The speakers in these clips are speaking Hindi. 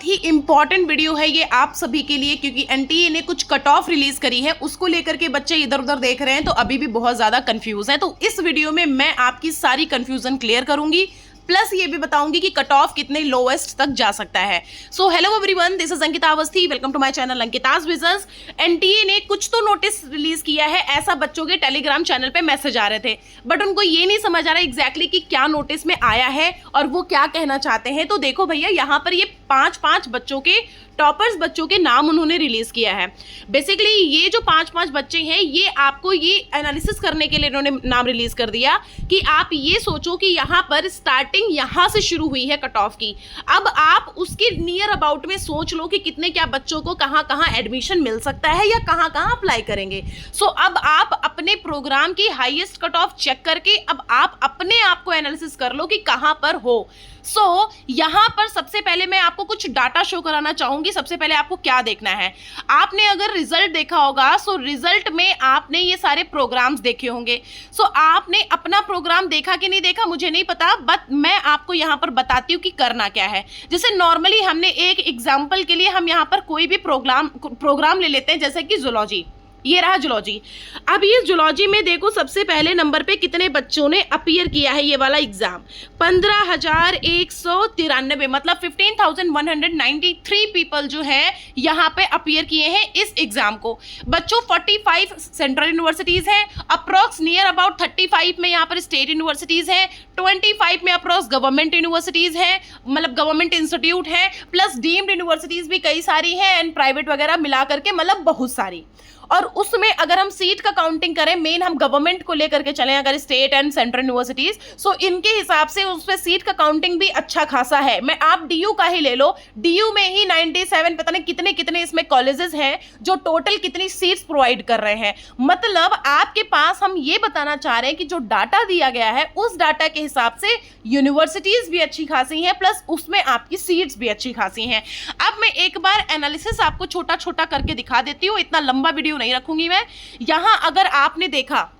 बहुत ही इंपॉर्टेंट वीडियो है ये आप सभी के लिए, क्योंकि एनटीए ने कुछ कट ऑफ रिलीज करी है, उसको लेकर के बच्चे इधर उधर देख रहे हैं तो अभी भी बहुत ज्यादा कंफ्यूज हैं। तो इस वीडियो में मैं आपकी सारी कंफ्यूजन क्लियर करूंगी, प्लस ये भी बताऊंगी कि कट ऑफ कितने लोएस्ट तक जा सकता है। So hello everyone, this is Ankita Awasthi, welcome to my channel Ankita's visions. NTA ने कुछ तो नोटिस रिलीज किया है, ऐसा बच्चों के टेलीग्राम चैनल पे मैसेज आ रहे थे, बट उनको ये नहीं समझ आ रहा एग्जैक्टली कि क्या नोटिस में आया है और वो क्या कहना चाहते हैं। तो देखो भैया, यहाँ पर ये पांच बच्चों के टॉपर्स बच्चों के नाम उन्होंने रिलीज किया है। बेसिकली ये जो पांच बच्चे हैं, ये आपको ये एनालिसिस करने के लिए इन्होंने नाम रिलीज कर दिया कि आप ये सोचो कि यहाँ पर स्टार्टिंग यहाँ से शुरू हुई है कट ऑफ की। अब आप उसके नियर अबाउट में सोच लो कि कितने क्या बच्चों को कहाँ एडमिशन मिल सकता है या कहाँ अप्लाई करेंगे। सो अब आप अपने प्रोग्राम की हाईएस्ट कट ऑफ चेक करके अब आप अपने आप को एनालिसिस कर लो कि कहाँ पर हो। सो यहाँ पर सबसे पहले मैं आपको कुछ डाटा शो कराना चाहूंगी। सबसे पहले आपको क्या देखना है, आपने अगर रिजल्ट देखा होगा, सो रिजल्ट में आपने ये सारे प्रोग्राम्स देखे होंगे। सो आपने अपना प्रोग्राम देखा कि नहीं देखा मुझे नहीं पता, बट मैं आपको यहाँ पर बताती हूँ कि करना क्या है। जैसे नॉर्मली हमने एक एग्जाम्पल के लिए हम यहाँ पर कोई भी प्रोग्राम ले लेते हैं, जैसे कि जूलॉजी। ये रहा जूलॉजी। अब ये जूलॉजी में देखो सबसे पहले नंबर पे कितने बच्चों ने अपीयर किया है ये वाला एग्जाम, 15,193, मतलब 15,193 पीपल जो है यहाँ पे अपीयर किए हैं इस एग्जाम को। बच्चों 45 सेंट्रल यूनिवर्सिटीज हैं, अप्रोक्स नियर अबाउट 35 में यहाँ पर स्टेट यूनिवर्सिटीज हैं, 25 में अप्रोक्स गवर्नमेंट यूनिवर्सिटीज हैं, मतलब गवर्नमेंट इंस्टीट्यूट हैं, प्लस डीम्ड यूनिवर्सिटीज भी कई सारी हैं एंड प्राइवेट वगैरह मिला करके मतलब बहुत सारी। और उसमें अगर हम सीट का काउंटिंग करें, मेन हम गवर्नमेंट को लेकर के चलें अगर स्टेट एंड सेंट्रल यूनिवर्सिटीज, सो इनके हिसाब से उसमें सीट का काउंटिंग भी अच्छा खासा है। मैं आप डीयू का ही ले लो, डीयू में ही 97 पता नहीं कितने इसमें कॉलेजेस हैं जो टोटल कितनी सीट्स प्रोवाइड कर रहे हैं। मतलब आपके पास हम ये बताना चाह रहे हैं कि जो डाटा दिया गया है उस डाटा के हिसाब से यूनिवर्सिटीज भी अच्छी खासी हैं, प्लस उसमें आपकी सीट्स भी अच्छी खासी हैं। अब मैं एक बार एनालिसिस आपको छोटा छोटा करके दिखा देती हूँ, इतना लंबा वीडियो नहीं रखूंगी मैं। यहां अगर आपने देखा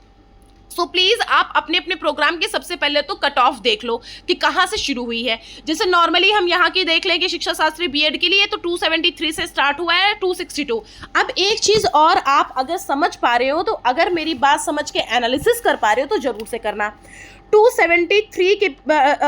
सो प्लीज आप अपने अपने प्रोग्राम के सबसे पहले तो कट ऑफ देख लो कि कहां से शुरू हुई है। जैसे नॉर्मली हम यहां की देख लें कि शिक्षा शास्त्री बीएड के लिए तो 273 से स्टार्ट हुआ है 262। अब एक चीज और, आप अगर समझ पा रहे हो तो अगर मेरी बात समझ के एनालिसिस कर पा रहे हो तो जरूर से करना। 273 के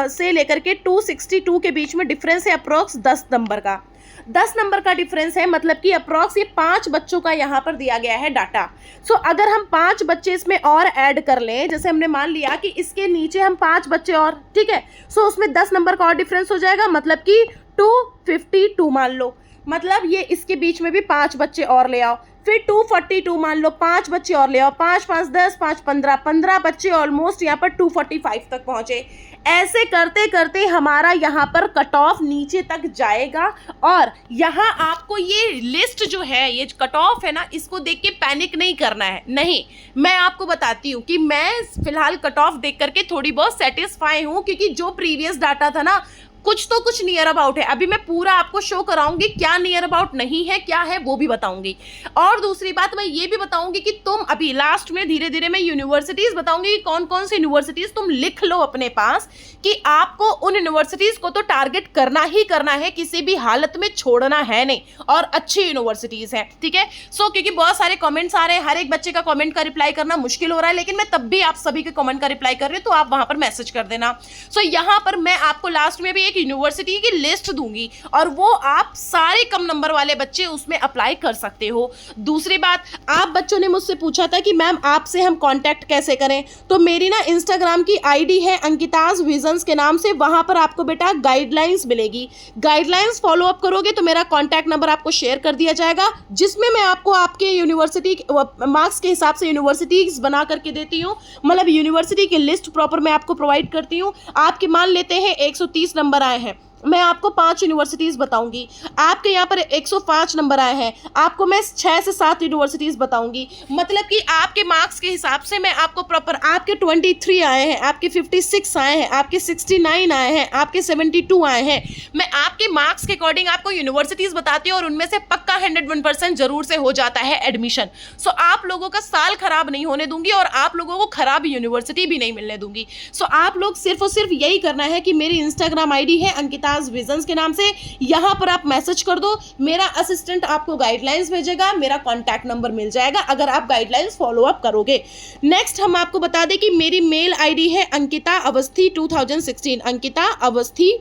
से लेकर के 262 के बीच में डिफरेंस है अप्रोक्स 10 नंबर का। 10 नंबर का डिफरेंस है, मतलब कि अप्रॉक्स ये 5 बच्चों का यहाँ पर दिया गया है डाटा। सो अगर हम 5 बच्चे इसमें और ऐड कर लें, जैसे हमने मान लिया कि इसके नीचे हम 5 बच्चे और, ठीक है, सो उसमें 10 नंबर का और डिफरेंस हो जाएगा, मतलब कि 252 मान लो। मतलब ये इसके बीच में भी 5 बच्चे और ले आओ, फिर 242 मान लो, 5 बच्चे और ले आओ, 5 5 10 5 15 बच्चे ऑलमोस्ट यहाँ पर 245 तक पहुंचे। ऐसे करते करते हमारा यहाँ पर कट ऑफ नीचे तक जाएगा और यहाँ आपको ये लिस्ट जो है, ये कट ऑफ है ना, इसको देख के पैनिक नहीं करना है। नहीं, मैं आपको बताती हूँ कि मैं फिलहाल कट ऑफ देख करके थोड़ी बहुत सेटिस्फाई हूँ, क्योंकि जो प्रीवियस डाटा था ना कुछ नियर अबाउट है। अभी मैं पूरा आपको शो कराऊंगी, क्या नियर अबाउट नहीं है क्या है वो भी बताऊंगी। और दूसरी बात मैं ये भी बताऊंगी कि तुम अभी लास्ट में धीरे धीरे मैं यूनिवर्सिटीज बताऊंगी कि कौन कौन सी यूनिवर्सिटीज तुम लिख लो अपने पास, कि आपको उन यूनिवर्सिटीज को तो टारगेट करना ही करना है, किसी भी हालत में छोड़ना है नहीं, और अच्छी यूनिवर्सिटीज है, ठीक है। सो क्योंकि बहुत सारे कमेंट्स आ रहे हैं, हर एक बच्चे का कमेंट का रिप्लाई करना मुश्किल हो रहा है, लेकिन मैं तब भी आप सभी के कमेंट का रिप्लाई कर रही हूँ, तो आप वहां पर मैसेज कर देना। सो यहाँ पर मैं आपको लास्ट में भी एक यूनिवर्सिटी की लिस्ट दूंगी और वो आप सारे कम नंबर वाले बच्चे उसमें अप्लाई कर सकते हो। दूसरी बात, आप बच्चों ने मुझसे पूछा था कि मैम आपसे हम कांटेक्ट कैसे करें, तो मेरी ना इंस्टाग्राम की आईडी है अंकिताज विजन्स के नाम से, वहां पर आपको बेटा गाइडलाइंस मिलेगी। गाइडलाइंस फॉलो अप करोगे तो मेरा कांटेक्ट नंबर आपको शेयर कर दिया जाएगा, जिसमें मैं आपको आपके यूनिवर्सिटी मार्क्स के हिसाब से यूनिवर्सिटीज बना करके देती हूँ, मतलब यूनिवर्सिटी की लिस्ट प्रॉपर मैं आपको प्रोवाइड करती हूँ। आपके मान लेते हैं 130 नंबर आए हैं, मैं आपको 5 यूनिवर्सिटीज बताऊंगी। आपके यहाँ पर 105 नंबर आए हैं, आपको मैं 6 से 7 यूनिवर्सिटीज बताऊंगी। मतलब कि आपके मार्क्स के हिसाब से मैं आपको प्रॉपर, आपके 23 आए हैं, आपके 56 आए हैं, आपके 69 आए हैं, आपके 72 आए हैं, मैं आपके मार्क्स के अकॉर्डिंग आपको यूनिवर्सिटीज बताती हूँ और उनमें से पक्का 101% जरूर से हो जाता है एडमिशन। सो आप लोगों का साल खराब नहीं होने दूंगी और आप लोगों को खराब यूनिवर्सिटी भी नहीं मिलने दूंगी। सो आप लोग सिर्फ और सिर्फ यही करना है कि मेरी इंस्टाग्राम आईडी है अंकिता आइडियाज विजन्स के नाम से। यहाँ पर आप मैसेज कर दो, मेरा असिस्टेंट आपको गाइडलाइंस भेजेगा, मेरा कॉन्टैक्ट नंबर मिल जाएगा अगर आप गाइडलाइंस फॉलो अप करोगे। नेक्स्ट हम आपको बता दें कि मेरी मेल आईडी है अंकिता अवस्थी 2016, अंकिता अवस्थी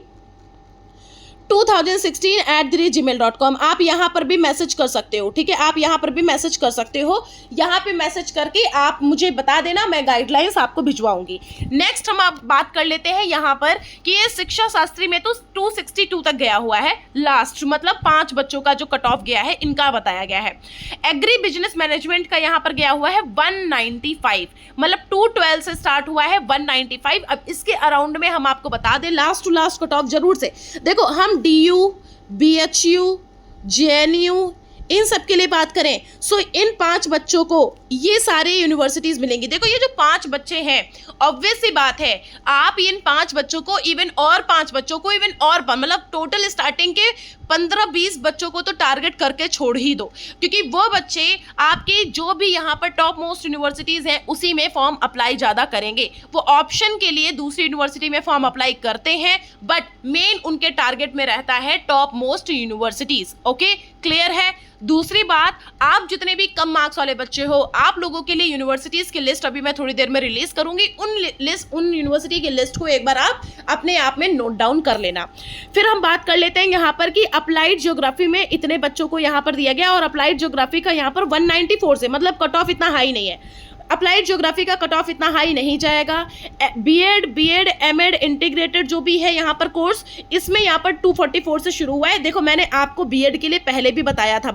2016@gmail.com। आप यहाँ पर भी मैसेज कर सकते हो, ठीक है, आप यहाँ पर भी मैसेज कर सकते हो। यहाँ पे मैसेज करके आप मुझे बता देना, मैं गाइडलाइंस आपको भिजवाऊंगी। नेक्स्ट हम आप बात कर लेते हैं यहाँ पर कि ये शिक्षा शास्त्री में तो 262 तक गया हुआ है लास्ट, मतलब 5 बच्चों का जो कट ऑफ गया है इनका बताया गया है। एग्री बिजनेस मैनेजमेंट का यहाँ पर गया हुआ है 195, मतलब 212 से स्टार्ट हुआ है 195। अब इसके अराउंड में हम आपको बता दें last to last cut off जरूर से देखो, हम DU, BHU, JNU इन सब के लिए बात करें, सो इन 5 बच्चों को ये सारे यूनिवर्सिटीज मिलेंगी। देखो ये जो 5 बच्चे हैं, ऑब्वियस सी बात है आप इन 5 बच्चों को इवन और 5 बच्चों को इवन और मतलब टोटल स्टार्टिंग के 15-20 बच्चों को तो टारगेट करके छोड़ ही दो, क्योंकि वो बच्चे आपके जो भी यहाँ पर टॉप मोस्ट यूनिवर्सिटीज़ हैं उसी में फॉर्म अप्लाई ज़्यादा करेंगे। वो ऑप्शन के लिए दूसरी यूनिवर्सिटी में फॉर्म अप्लाई करते हैं, बट मेन उनके टारगेट में रहता है top most universities. Okay, clear है। दूसरी बात, आप जितने भी कम मार्क्स वाले बच्चे हो, आप लोगों के लिए यूनिवर्सिटीज़ की लिस्ट अभी मैं थोड़ी देर में रिलीज करूंगी। उन यूनिवर्सिटी की लिस्ट को एक बार आप अपने आप में नोट डाउन कर लेना। फिर हम बात कर लेते हैं यहाँ पर कि अप्लाइड ज्योग्राफी में इतने बच्चों को यहाँ पर दिया गया, और अप्लाइड ज्योग्राफी का यहाँ पर 194 से, मतलब कट ऑफ इतना हाई नहीं है। अप्लाइड ज्योग्राफी का कट ऑफ इतना हाई नहीं जाएगा। बीएड, एमएड इंटीग्रेटेड जो भी है यहाँ पर कोर्स, इसमें यहाँ पर 244 से शुरू हुआ है। देखो मैंने आपको बीएड के लिए पहले भी बताया था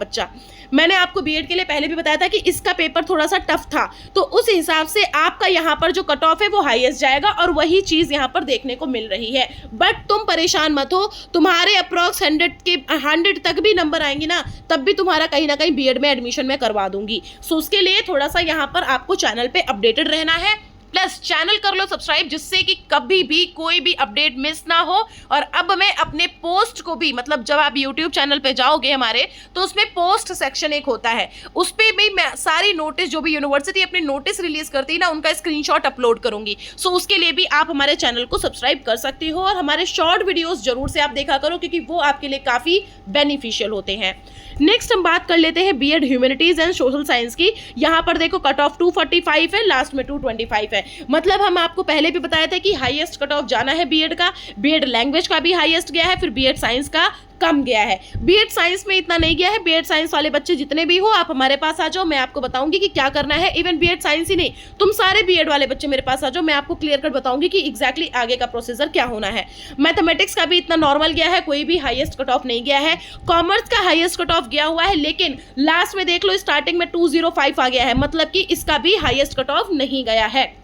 मैंने आपको बीएड के लिए पहले भी बताया था कि इसका पेपर थोड़ा सा टफ था, तो उस हिसाब से आपका यहाँ पर जो कट ऑफ है वो हाईएस्ट जाएगा, और वही चीज़ यहाँ पर देखने को मिल रही है। बट तुम परेशान मत हो, तुम्हारे अप्रॉक्स 100 तक भी नंबर आएंगे ना, तब भी तुम्हारा कहीं ना कहीं बीएड में एडमिशन में करवा दूंगी। सो उसके लिए थोड़ा सा यहाँ पर आपको चैनल पे अपडेटेड रहना है, प्लस चैनल कर लो सब्सक्राइब, जिससे कि कभी भी कोई भी अपडेट मिस ना हो। और अब मैं अपने पोस्ट को भी, मतलब जब आप यूट्यूब चैनल पे जाओगे हमारे, तो उसमें पोस्ट सेक्शन एक होता है, उस पर भी मैं सारी नोटिस, जो भी यूनिवर्सिटी अपनी नोटिस रिलीज करती है ना, उनका स्क्रीनशॉट अपलोड करूंगी। सो उसके लिए भी आप हमारे चैनल को सब्सक्राइब कर सकते हो, और हमारे शॉर्ट वीडियोज जरूर से आप देखा करो, क्योंकि वो आपके लिए काफ़ी बेनिफिशियल होते हैं। नेक्स्ट हम बात कर लेते हैं BEd humanities and social science की। यहाँ पर देखो कट ऑफ 245 है, लास्ट में 225 है। मतलब हम आपको पहले भी बताया था कि हाईएस्ट कट ऑफ जाना है बीएड का, बीएड लैंग्वेज का भी हाईएस्ट गया है, फिर बीएड साइंस का कम गया है। बीएड साइंस में इतना नहीं गया है। बीएड साइंस वाले बच्चे जितने भी हो, आप हमारे पास आ जाओ, मैं आपको बताऊंगी कि क्या करना है। इवन बीएड साइंस ही नहीं, तुम सारे बीएड वाले बच्चे मेरे पास आ जाओ, मैं आपको क्लियर कट बताऊंगी कि एग्जैक्टली आगे का प्रोसीजर क्या होना है। मैथमेटिक्स का भी इतना नॉर्मल गया है, कोई भी हाईएस्ट कट ऑफ नहीं गया है। कॉमर्स का हाईएस्ट कट ऑफ गया हुआ है, लेकिन लास्ट में देख लो स्टार्टिंग में 205 आ गया है, मतलब कि इसका भी हाईएस्ट कट ऑफ नहीं गया है।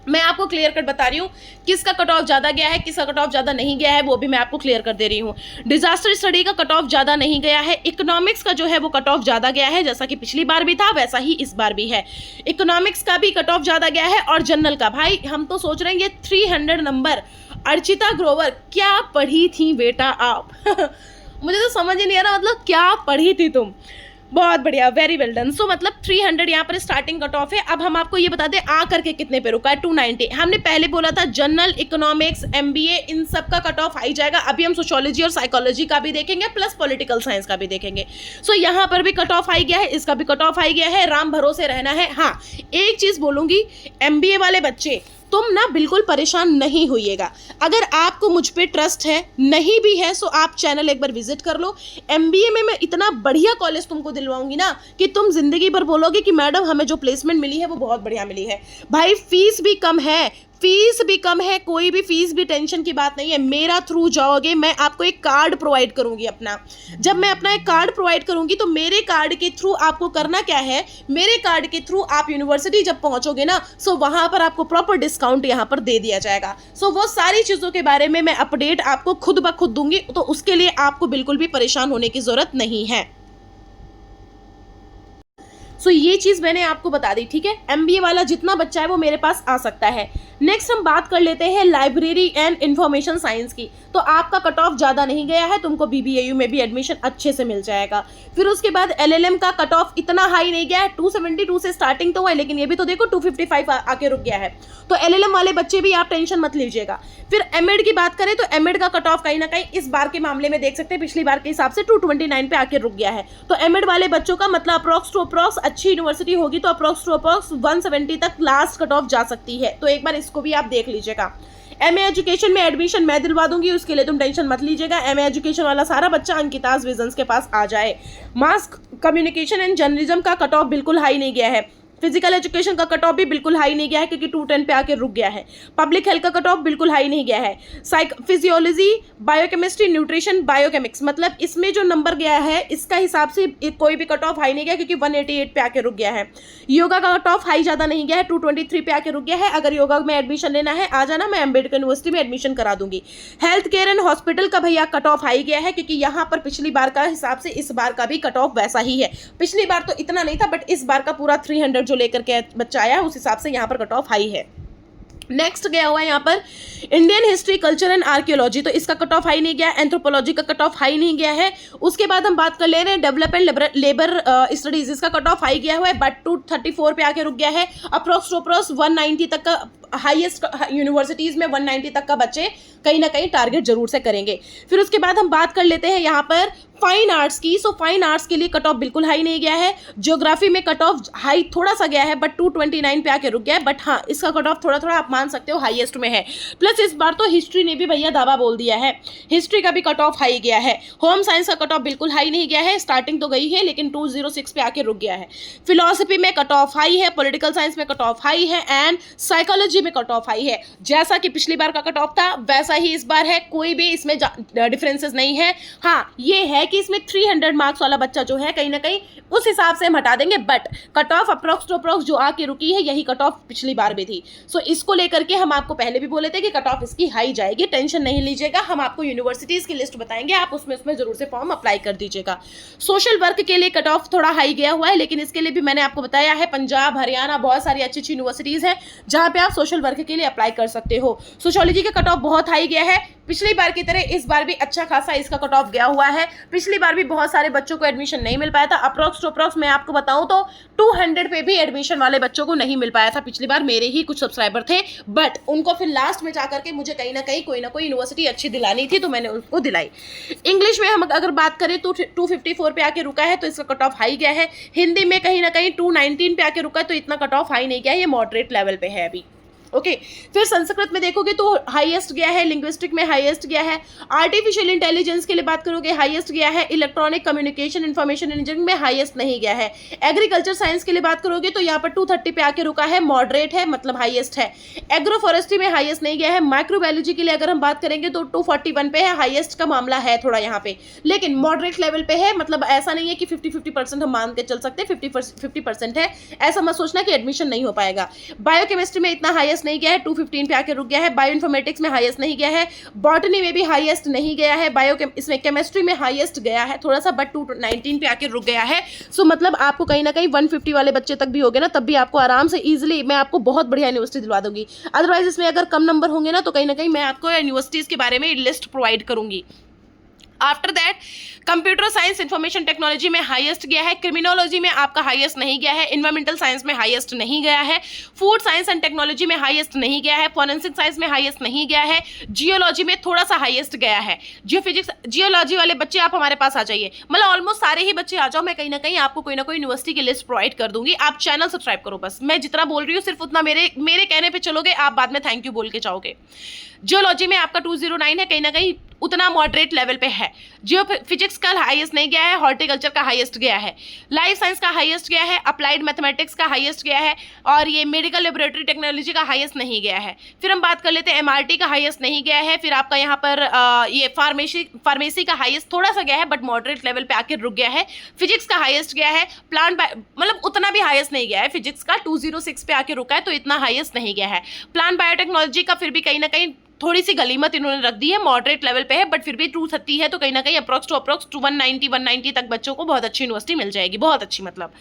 मैं आपको क्लियर कट बता रही हूँ किसका कट ऑफ ज़्यादा गया है, किसका कट ऑफ ज़्यादा नहीं गया है, वो भी मैं आपको क्लियर कर दे रही हूँ। डिजास्टर स्टडी का कट ऑफ ज़्यादा नहीं गया है। इकोनॉमिक्स का जो है वो कट ऑफ ज़्यादा गया है, जैसा कि पिछली बार भी था वैसा ही इस बार भी है। इकोनॉमिक्स का भी कट ऑफ ज़्यादा गया है, और जनरल का, भाई हम तो सोच रहे हैं ये 300 नंबर। अर्चिता ग्रोवर, क्या पढ़ी थी बेटा आप? मुझे तो समझ ही नहीं आ रहा, मतलब क्या पढ़ी थी तुम। बहुत बढ़िया, वेरी वेल डन। सो मतलब 300 यहाँ पर स्टार्टिंग कट ऑफ है। अब हम आपको ये बता दें आ करके कितने पे रुका है, 290। हमने पहले बोला था जनरल, इकोनॉमिक्स, एमबीए, इन सब का कट ऑफ आई जाएगा। अभी हम सोशियोलॉजी और साइकोलॉजी का भी देखेंगे, प्लस पॉलिटिकल साइंस का भी देखेंगे। सो यहाँ पर भी कट ऑफ आई गया है, इसका भी कट ऑफ आई गया है। राम भरोसे रहना है। हाँ, एक चीज़ बोलूँगी, एमबीए वाले बच्चे तुम ना बिल्कुल परेशान नहीं होइएगा। अगर आपको मुझ पे ट्रस्ट है, नहीं भी है, सो आप चैनल एक बार विजिट कर लो। एमबीए में मैं इतना बढ़िया कॉलेज तुमको दिलवाऊंगी ना कि तुम जिंदगी भर बोलोगे कि मैडम हमें जो प्लेसमेंट मिली है वो बहुत बढ़िया मिली है। भाई फीस भी कम है, कोई भी फीस भी टेंशन की बात नहीं है। मेरा थ्रू जाओगे, मैं आपको एक कार्ड प्रोवाइड करूंगी अपना। जब मैं अपना एक कार्ड प्रोवाइड करूंगी तो मेरे कार्ड के थ्रू आपको करना क्या है, मेरे कार्ड के थ्रू आप यूनिवर्सिटी जब पहुंचोगे ना, सो वहां पर आपको प्रॉपर डिस्काउंट यहां पर दे दिया जाएगा। सो वो सारी चीज़ों के बारे में मैं अपडेट आपको खुद ब खुद दूंगी, तो उसके लिए आपको बिल्कुल भी परेशान होने की जरूरत नहीं है। सो ये चीज़ मैंने आपको बता दी, ठीक है। MBA वाला जितना बच्चा है वो मेरे पास आ सकता है। नेक्स्ट हम बात कर लेते हैं लाइब्रेरी एंड इंफॉर्मेशन साइंस की। तो आपका कट ऑफ ज़्यादा नहीं गया है, तुमको BBAU में भी एडमिशन अच्छे से मिल जाएगा। फिर उसके बाद LLM का कट ऑफ इतना हाई नहीं गया है, 272 से स्टार्टिंग तो हुआ है, लेकिन ये भी तो देखो 255 आके रुक गया है। तो LLM वाले बच्चे भी आप टेंशन मत लीजिएगा। फिर MEd की बात करें तो MEd का कट ऑफ कहीं ना कहीं इस बार के मामले में देख सकते हैं पिछली बार के हिसाब से 229 पे आके रुक गया है। तो MEd वाले बच्चों का मतलब अप्रॉक्स टू अप्रॉक्स अच्छी यूनिवर्सिटी होगी तो अप्रॉक्स टू अप्रॉक्स 170 तक लास्ट कट ऑफ जा सकती है। तो एक बार इसको भी आप देख लीजिएगा। MA एजुकेशन में एडमिशन मैं दिलवा दूंगी, उसके लिए तुम टेंशन मत लीजिएगा। MA एजुकेशन वाला सारा बच्चा अंकिताज विजन्स के पास आ जाए। मास कम्युनिकेशन एंड जर्नलिज्म का कट ऑफ बिल्कुल हाई नहीं गया है। फिजिकल एजुकेशन का कट ऑफ भी बिल्कुल हाई नहीं गया है क्योंकि 210 पे आके रुक गया है। पब्लिक हेल्थ का कट ऑफ बिल्कुल हाई नहीं गया है। फिजियोलॉजी, बायोकेमिस्ट्री, न्यूट्रिशन, बायोकेमिक्स मतलब इसमें जो नंबर गया है इसका हिसाब से कोई भी कट ऑफ हाई नहीं गया क्योंकि 188 पे आके रुक गया है। योगा का कट ऑफ हाई ज़्यादा नहीं गया है, 223 पे आके रुक गया है। अगर योगा में एडमिशन लेना है आ जाना, मैं अम्बेडकर यूनिवर्सिटी में एडमिशन करा दूंगी। हेल्थ केयर एंड हॉस्पिटल का भैया कट ऑफ हाई गया है क्योंकि यहाँ पर पिछली बार का हिसाब से इस बार का भी कट ऑफ वैसा ही है। पिछली बार तो इतना नहीं था, बट इस बार का पूरा 300 जो लेकर के बच्चा आया उस हिसाब से यहाँ पर कट ऑफ हाई है। नेक्स्ट गया हुआ है यहाँ पर Indian history, culture and archaeology, तो इसका कट ऑफ हाई नहीं गया। एंथ्रोपोलॉजी का कट ऑफ हाई नहीं गया है। उसके बाद हम बात कर ले रहे हैं डेवलपमेंट लेबर स्टडीज, इसका कट ऑफ हाई गया हुआ है बट 234 पे आके रुक गया है। अप्रोक्स 190 तक का हाईएस्ट यूनिवर्सिटीज़ में 190 तक का बच्चे कहीं ना कहीं टारगेट जरूर से करेंगे। फिर उसके बाद हम बात कर लेते हैं यहाँ पर फाइन आर्ट्स की। सो फाइन आर्ट्स के लिए कट ऑफ बिल्कुल हाई नहीं गया है। ज्योग्राफी में कट ऑफ हाई थोड़ा सा गया है बट 229 पे आके रुक गया है, बट हाँ इसका कट ऑफ थोड़ा थोड़ा आप मान सकते हो हाईएस्ट में है। प्लस इस बार तो हिस्ट्री ने भी भैया दावा बोल दिया है, हिस्ट्री का भी कट ऑफ हाई गया है। होम साइंस का कट ऑफ बिल्कुल हाई नहीं गया है, स्टार्टिंग तो गई है लेकिन 206 पे आके रुक गया है। फिलोसफी में कट ऑफ हाई है, पॉलिटिकल साइंस में कट ऑफ हाई है एंड साइकोलॉजी में कट ऑफ हाई है। जैसा कि पिछली बार का कट ऑफ था वैसा ही इस बार है, कोई भी इसमें डिफरेंसेस नहीं है। हाँ ये है कि इसमें 300 मार्क्स वाला बच्चा जो है कहीं ना कहीं उस हिसाब से हम हटा देंगे, but cut off approx to approx जो आके रुकी है यही कट ऑफ पिछली बार भी थी। सो इसको लेकर के हम आपको पहले भी बोले थे कि कट ऑफ इसकी हाई जाएगी, टेंशन नहीं लीजिएगा। हम आपको यूनिवर्सिटीज की लिस्ट बताएंगे, आप उसमें जरूर से फॉर्म अप्लाई कर दीजिएगा। सोशल वर्क के लिए कट ऑफ थोड़ा हाई गया हुआ है, लेकिन इसके लिए भी मैंने आपको बताया है पंजाब, हरियाणा बहुत सारी अच्छी अच्छी यूनिवर्सिटीज है जहां पे आप सोशल वर्क के लिए अप्लाई कर सकते हो। सोशियोलॉजी का कट ऑफ बहुत हाई गया है, पिछली बार की तरह इस बार भी अच्छा खासा इसका कट ऑफ गया हुआ है। पिछली बार भी बहुत सारे बच्चों को एडमिशन नहीं मिल पाया था। अप्रोक्स टू अप्रोक्स मैं आपको बताऊं तो 200 पे भी एडमिशन वाले बच्चों को नहीं मिल पाया था पिछली बार। मेरे ही कुछ सब्सक्राइबर थे, बट उनको फिर लास्ट में जाकर के मुझे कहीं ना कहीं कोई ना कोई यूनिवर्सिटी अच्छी दिलानी थी तो मैंने उसको दिलाई। इंग्लिश में हम अगर बात करें तो 254 पे आके रुका है, तो इसका कट ऑफ हाई गया है। हिंदी में कहीं ना कहीं 219 पे आके रुका है, तो इतना कट ऑफ हाई नहीं गया है, ये मॉडरेट लेवल पे है अभी। ओके फिर संस्कृत में देखोगे तो हाईएस्ट गया है, लिंग्विस्टिक में हाईएस्ट गया है, आर्टिफिशियल इंटेलिजेंस के लिए बात करोगे हाईएस्ट गया है, इलेक्ट्रॉनिक कम्युनिकेशन इंफॉर्मेशन इंजीनियरिंग में हाईएस्ट नहीं गया है। एग्रीकल्चर साइंस के लिए बात करोगे तो यहाँ पर 230 पे आके रुका है, मॉडरेट है मतलब हाईएस्ट है। एग्रो फॉरेस्ट्री में हाईएस्ट नहीं गया है। माइक्रोबायोलॉजी के लिए अगर हम बात करेंगे तो 241 पे है, हाईएस्ट का मामला है थोड़ा यहाँ पे, लेकिन मॉडरेट लेवल पे है। मतलब ऐसा नहीं है कि 50% हम मान के चल सकते, 50% है, ऐसा मत सोचना कि एडमिशन नहीं हो पाएगा। बायोकेमिस्ट्री में इतना हाईएस्ट नहीं गया है, 215 पे आके रुक गया है। बायोइन्फॉर्मेटिक्स में हाईएस्ट नहीं गया है, बॉटनी में भी हाईएस्ट नहीं गया है, इसमें केमिस्ट्री में हाईएस्ट गया है थोड़ा सा, बट 219 पे आके रुक गया है। सो मतलब आपको कहीं ना कहीं 150 वाले बच्चे तक भी हो गए ना, तब भी आपको आराम से इजीली मैं आपको बहुत बढ़िया यूनिवर्सिटी दिलवा दूंगी। अदरवाइज इसमें अगर कम नंबर होंगे ना तो कहीं ना कहीं मैं आपको यूनिवर्सिटीज के बारे में लिस्ट प्रोवाइड करूंगी। After that computer science information technology में हाईएस्ट गया है, क्रिमिनोलॉजी में आपका हाईएस्ट नहीं गया है, इन्वायरमेंटल साइंस में हाईएस्ट नहीं गया है, फूड साइंस एंड टेक्नोलॉजी में हाईएस्ट नहीं गया है, फॉरेंसिक साइंस में हाईएस्ट नहीं गया है, जियोलॉजी में थोड़ा सा हाईएस्ट गया है। जियोफिजिक्स जियोलॉजी वाले बच्चे आप हमारे पास आ जाइए, मतलब ऑलमोस्ट सारे ही बच्चे आ जाओ, मैं कहीं ना कहीं आपको कोई ना कोई यूनिवर्सिटी की लिस्ट प्रोवाइड कर दूंगी। आप चैनल सब्सक्राइब करो बस, मैं जितना बोल रही हूँ सिर्फ उतना मेरे कहने पर चलोगे, आप बाद में थैंक यू बोल के जाओगे। जियोलॉजी में आपका 209 है, कहीं ना कहीं उतना मॉडरेट लेवल पे है। जियो फिजिक्स का हाईएस्ट नहीं गया है, हॉर्टिकल्चर का हाईएस्ट गया है, लाइफ साइंस का हाईएस्ट गया है, अप्लाइड मैथमेटिक्स का हाईएस्ट गया है, और ये मेडिकल लेबोरेटरी टेक्नोलॉजी का हाईएस्ट नहीं गया है। फिर हम बात कर लेते हैं एमआरटी का हाईएस्ट नहीं गया है। फिर आपका यहाँ पर ये फार्मेसी का हाईएस्ट थोड़ा सा गया है बट मॉडरेट लेवल पे आकर रुक गया है। फिजिक्स का हाईएस्ट गया है, प्लांट मतलब उतना भी हाईएस्ट नहीं गया है, फिजिक्स का 206 पे आके रुका है, तो इतना हाईएस्ट नहीं गया है। प्लांट बायोटेक्नोलॉजी का फिर भी कहीं ना कहीं थोड़ी सी गलीमत इन्होंने रख दी है, मॉडरेट लेवल पे है, बट फिर भी 230 है तो कहीं ना कहीं अप्रोक्स टू 190 तक बच्चों को बहुत अच्छी यूनिवर्सिटी मिल जाएगी, बहुत अच्छी। मतलब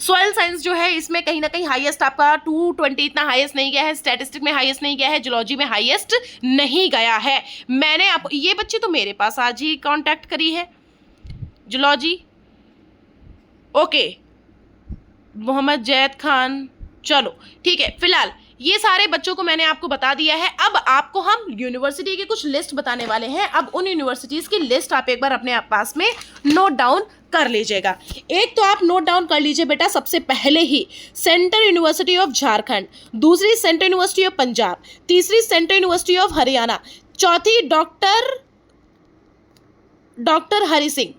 सॉइल साइंस जो है इसमें कहीं ना कहीं हाईएस्ट आपका 220 इतना हाईएस्ट नहीं गया है, स्टैटिस्टिक में हाईएस्ट नहीं गया है, जूलॉजी में हाईएस्ट नहीं गया है। मैंने आपको, ये बच्ची तो मेरे पास आज ही कांटेक्ट करी है, जूलॉजी, ओके, मोहम्मद जैद खान, चलो ठीक है। फिलहाल ये सारे बच्चों को मैंने आपको बता दिया है। अब आपको हम यूनिवर्सिटी की कुछ लिस्ट बताने वाले हैं। अब उन यूनिवर्सिटीज़ की लिस्ट आप एक बार अपने पास में नोट डाउन कर लीजिएगा। एक तो आप नोट डाउन कर लीजिए बेटा, सबसे पहले ही सेंट्रल यूनिवर्सिटी ऑफ झारखंड, दूसरी सेंट्रल यूनिवर्सिटी ऑफ पंजाब, तीसरी सेंट्रल यूनिवर्सिटी ऑफ हरियाणा, चौथी डॉक्टर हरि सिंह,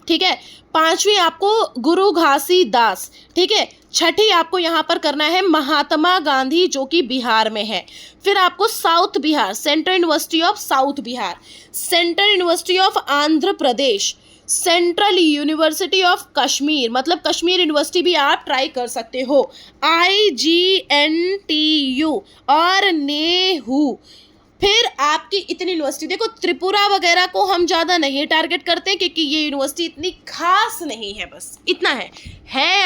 ठीक है, पांचवी आपको गुरु घासीदास, ठीक है, छठी आपको यहां पर करना है महात्मा गांधी जो कि बिहार में है। फिर आपको south Bihar, central university of south Bihar, central university of Andhra Pradesh, central university of Kashmir, मतलब कश्मीर यूनिवर्सिटी भी आप ट्राई कर सकते हो, IGNTU और नेहरू। फिर आपकी इतनी यूनिवर्सिटी, देखो त्रिपुरा वगैरह को हम ज़्यादा नहीं टारगेट करते क्योंकि ये यूनिवर्सिटी इतनी खास नहीं है, बस इतना है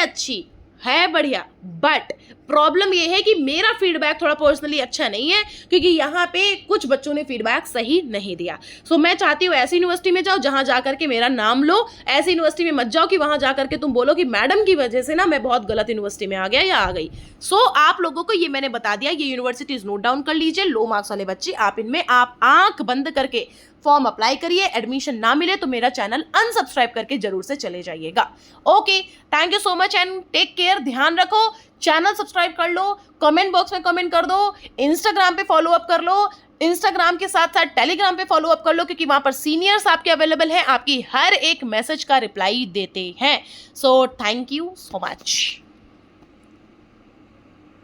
अच्छी है, बढ़िया, बट प्रॉब्लम ये है कि मेरा फीडबैक थोड़ा पर्सनली अच्छा नहीं है क्योंकि यहाँ पे कुछ बच्चों ने फीडबैक सही नहीं दिया। सो मैं चाहती हूँ ऐसी यूनिवर्सिटी में जाओ जहाँ जा करके मेरा नाम लो, ऐसी यूनिवर्सिटी में मत जाओ कि वहाँ जा करके तुम बोलो कि मैडम की वजह से ना मैं बहुत गलत यूनिवर्सिटी में आ गया या आ गई। सो आप लोगों को ये मैंने बता दिया, ये यूनिवर्सिटीज नोट डाउन कर लीजिए। लो मार्क्स वाले बच्चे आप इनमें आप आंख बंद करके फॉर्म अप्लाई करिए, एडमिशन ना मिले तो मेरा चैनल अनसब्सक्राइब करके जरूर से चले जाइएगा। Okay, thank you so much and take care, ध्यान रखो, चैनल सब्सक्राइब कर लो, कमेंट बॉक्स में कमेंट कर दो, इंस्टाग्राम पे फॉलो अप कर लो, इंस्टाग्राम के साथ साथ टेलीग्राम पे फॉलो अप कर लो क्योंकि वहां पर सीनियर्स आपके अवेलेबल हैं, आपकी हर एक मैसेज का रिप्लाई देते हैं। So thank you so much.